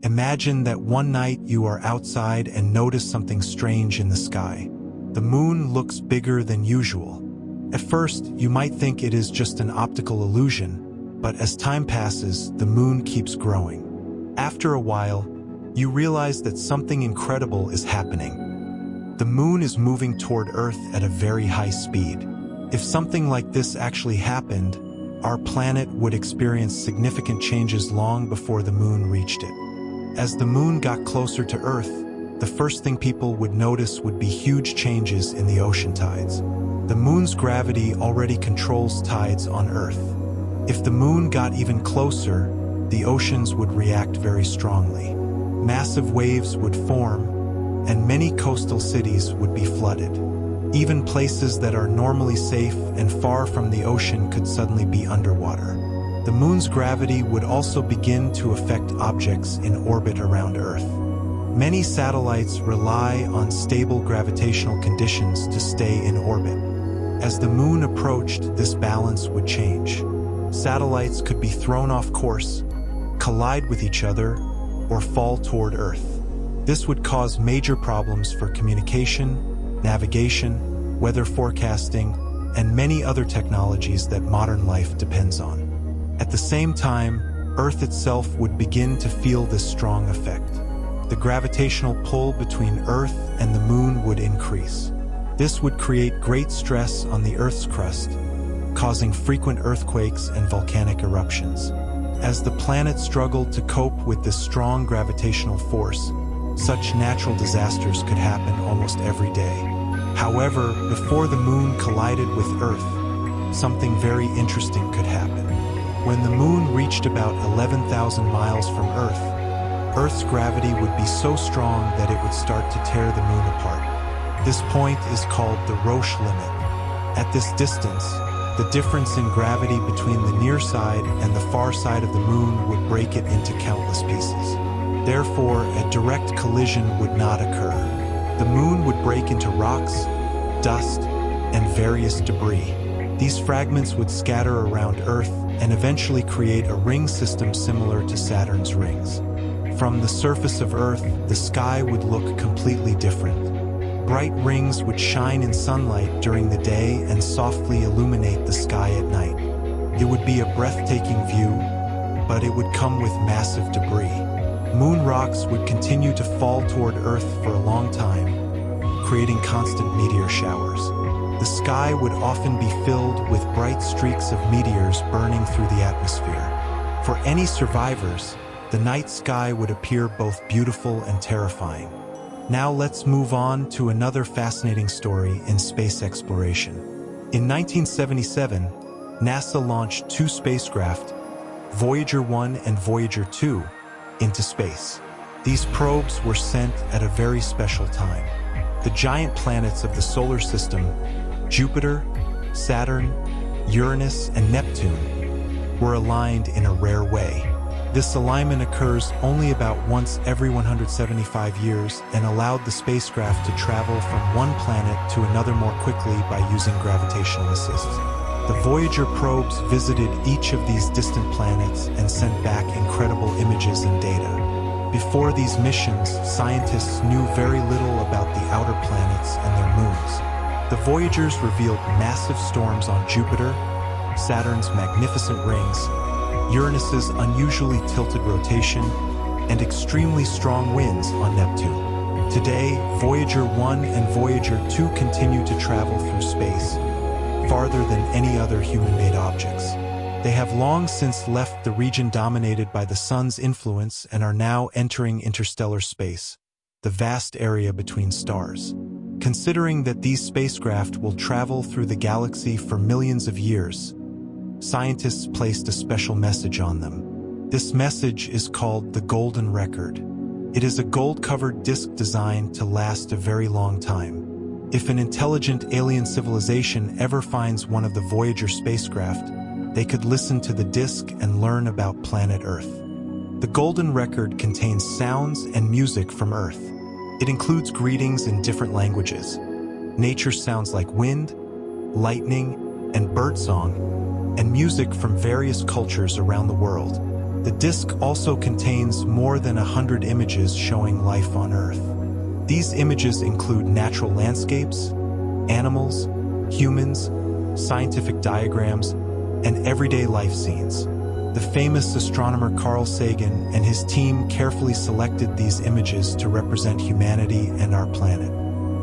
Imagine that one night you are outside and notice something strange in the sky. The moon looks bigger than usual. At first, you might think it is just an optical illusion, but as time passes, the moon keeps growing. After a while, you realize that something incredible is happening. The moon is moving toward Earth at a very high speed. If something like this actually happened, our planet would experience significant changes long before the moon reached it. As the moon got closer to Earth, the first thing people would notice would be huge changes in the ocean tides. The moon's gravity already controls tides on Earth. If the moon got even closer, the oceans would react very strongly. Massive waves would form, and many coastal cities would be flooded. Even places that are normally safe and far from the ocean could suddenly be underwater. The moon's gravity would also begin to affect objects in orbit around Earth. Many satellites rely on stable gravitational conditions to stay in orbit. As the moon approached, this balance would change. Satellites could be thrown off course, collide with each other, or fall toward Earth. This would cause major problems for communication, navigation, weather forecasting, and many other technologies that modern life depends on. At the same time, Earth itself would begin to feel this strong effect. The gravitational pull between Earth and the moon would increase. This would create great stress on the Earth's crust, causing frequent earthquakes and volcanic eruptions. As the planet struggled to cope with this strong gravitational force, such natural disasters could happen almost every day. However, before the moon collided with Earth, something very interesting could happen. When the moon reached about 11,000 miles from Earth, Earth's gravity would be so strong that it would start to tear the moon apart. This point is called the Roche limit. At this distance, the difference in gravity between the near side and the far side of the moon would break it into countless pieces. Therefore, a direct collision would not occur. The moon would break into rocks, dust, and various debris. These fragments would scatter around Earth and eventually create a ring system similar to Saturn's rings. From the surface of Earth, the sky would look completely different. Bright rings would shine in sunlight during the day and softly illuminate the sky at night. It would be a breathtaking view, but it would come with massive debris. Moon rocks would continue to fall toward Earth for a long time, creating constant meteor showers. The sky would often be filled with bright streaks of meteors burning through the atmosphere. For any survivors, the night sky would appear both beautiful and terrifying. Now let's move on to another fascinating story in space exploration. In 1977, NASA launched two spacecraft, Voyager 1 and Voyager 2, into space. These probes were sent at a very special time. The giant planets of the solar system, Jupiter, Saturn, Uranus, and Neptune, were aligned in a rare way. This alignment occurs only about once every 175 years and allowed the spacecraft to travel from one planet to another more quickly by using gravitational assist. The Voyager probes visited each of these distant planets and sent back incredible images and data. Before these missions, scientists knew very little about the outer planets and their moons. The Voyagers revealed massive storms on Jupiter, Saturn's magnificent rings, Uranus's unusually tilted rotation, and extremely strong winds on Neptune. Today, Voyager 1 and Voyager 2 continue to travel through space, farther than any other human-made objects. They have long since left the region dominated by the Sun's influence and are now entering interstellar space, the vast area between stars. Considering that these spacecraft will travel through the galaxy for millions of years, scientists placed a special message on them. This message is called the Golden Record. It is a gold-covered disc designed to last a very long time. If an intelligent alien civilization ever finds one of the Voyager spacecraft, they could listen to the disc and learn about planet Earth. The Golden Record contains sounds and music from Earth. It includes greetings in different languages, nature sounds like wind, lightning, and birdsong, and music from various cultures around the world. The disk also contains more than 100 images showing life on Earth. These images include natural landscapes, animals, humans, scientific diagrams, and everyday life scenes. The famous astronomer Carl Sagan and his team carefully selected these images to represent humanity and our planet.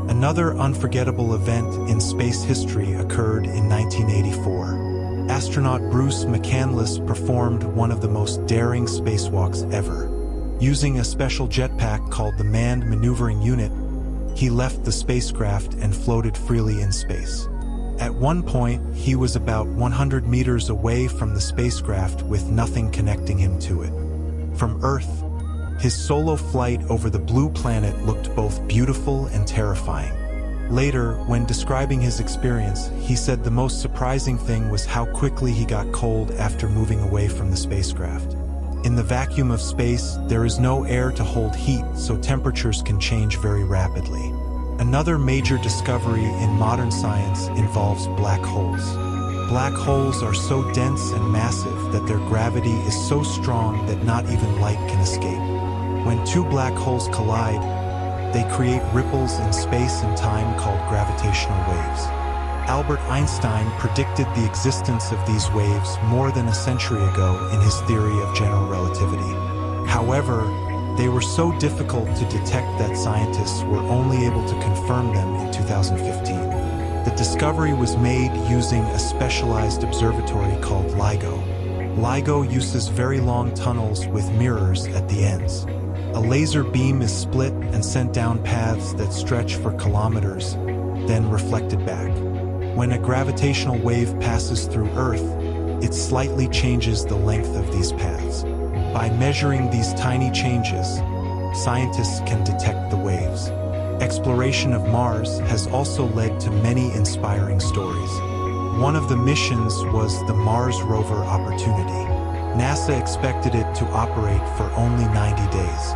Another unforgettable event in space history occurred in 1984. Astronaut Bruce McCandless performed one of the most daring spacewalks ever. Using a special jetpack called the Manned Maneuvering Unit, he left the spacecraft and floated freely in space. At one point, he was about 100 meters away from the spacecraft with nothing connecting him to it. From Earth, his solo flight over the blue planet looked both beautiful and terrifying. Later, when describing his experience, he said the most surprising thing was how quickly he got cold after moving away from the spacecraft. In the vacuum of space, there is no air to hold heat, so temperatures can change very rapidly. Another major discovery in modern science involves black holes. Black holes are so dense and massive that their gravity is so strong that not even light can escape. When two black holes collide, they create ripples in space and time called gravitational waves. Albert Einstein predicted the existence of these waves more than a century ago in his theory of general relativity. However, they were so difficult to detect that scientists were only able to confirm them in 2015. The discovery was made using a specialized observatory called LIGO. LIGO uses very long tunnels with mirrors at the ends. A laser beam is split and sent down paths that stretch for kilometers, then reflected back. When a gravitational wave passes through Earth, it slightly changes the length of these paths. By measuring these tiny changes, scientists can detect the waves. Exploration of Mars has also led to many inspiring stories. One of the missions was the Mars rover Opportunity. NASA expected it to operate for only 90 days.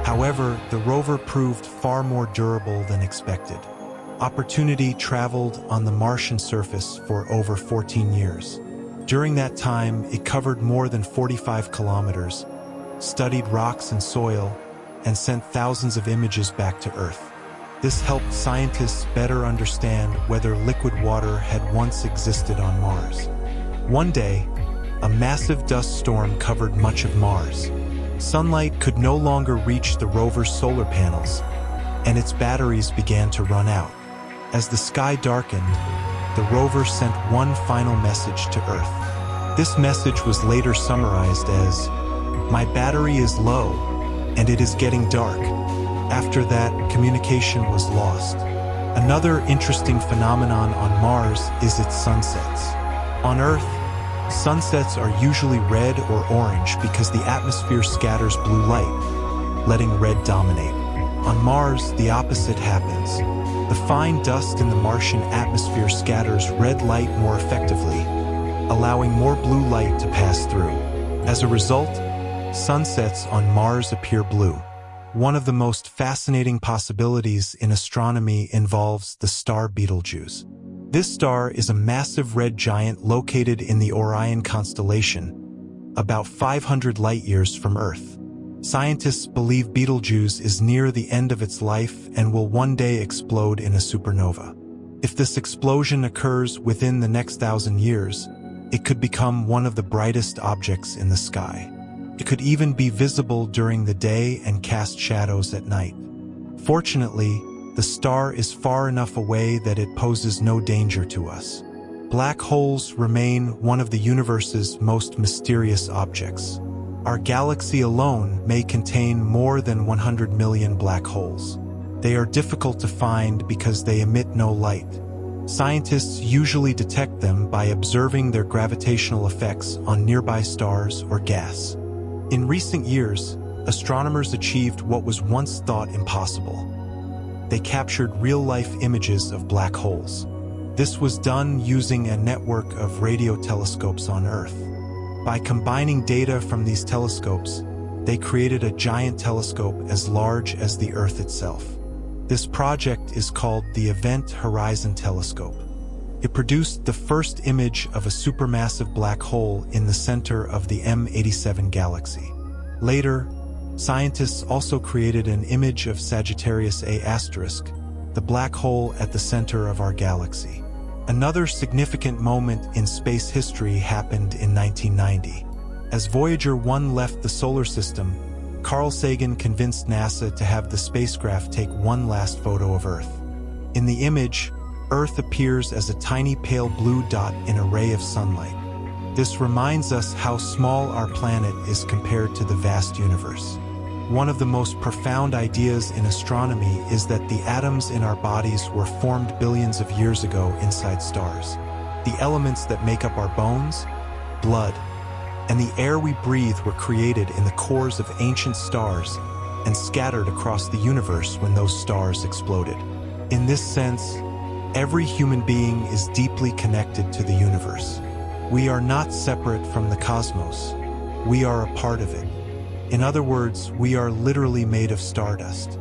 However, the rover proved far more durable than expected. Opportunity traveled on the Martian surface for over 14 years. During that time, it covered more than 45 kilometers, studied rocks and soil, and sent thousands of images back to Earth. This helped scientists better understand whether liquid water had once existed on Mars. One day, a massive dust storm covered much of Mars. Sunlight could no longer reach the rover's solar panels, and its batteries began to run out. As the sky darkened, the rover sent one final message to Earth. This message was later summarized as, "My battery is low, and it is getting dark." After that, communication was lost. Another interesting phenomenon on Mars is its sunsets. On Earth, sunsets are usually red or orange because the atmosphere scatters blue light, letting red dominate. On Mars, the opposite happens. The fine dust in the Martian atmosphere scatters red light more effectively, allowing more blue light to pass through. As a result, sunsets on Mars appear blue. One of the most fascinating possibilities in astronomy involves the star Betelgeuse. This star is a massive red giant located in the Orion constellation, about 500 light-years from Earth. Scientists believe Betelgeuse is near the end of its life and will one day explode in a supernova. If this explosion occurs within the next 1,000 years, it could become one of the brightest objects in the sky. It could even be visible during the day and cast shadows at night. Fortunately, the star is far enough away that it poses no danger to us. Black holes remain one of the universe's most mysterious objects. Our galaxy alone may contain more than 100 million black holes. They are difficult to find because they emit no light. Scientists usually detect them by observing their gravitational effects on nearby stars or gas. In recent years, astronomers achieved what was once thought impossible. They captured real-life images of black holes. This was done using a network of radio telescopes on Earth. By combining data from these telescopes, they created a giant telescope as large as the Earth itself. This project is called the Event Horizon Telescope. It produced the first image of a supermassive black hole in the center of the M87 galaxy. Later, scientists also created an image of Sagittarius A*, the black hole at the center of our galaxy. Another significant moment in space history happened in 1990. As Voyager 1 left the solar system, Carl Sagan convinced NASA to have the spacecraft take one last photo of Earth. In the image, Earth appears as a tiny pale blue dot in a ray of sunlight. This reminds us how small our planet is compared to the vast universe. One of the most profound ideas in astronomy is that the atoms in our bodies were formed billions of years ago inside stars. The elements that make up our bones, blood, and the air we breathe were created in the cores of ancient stars and scattered across the universe when those stars exploded. In this sense, every human being is deeply connected to the universe. We are not separate from the cosmos. We are a part of it. In other words, we are literally made of stardust.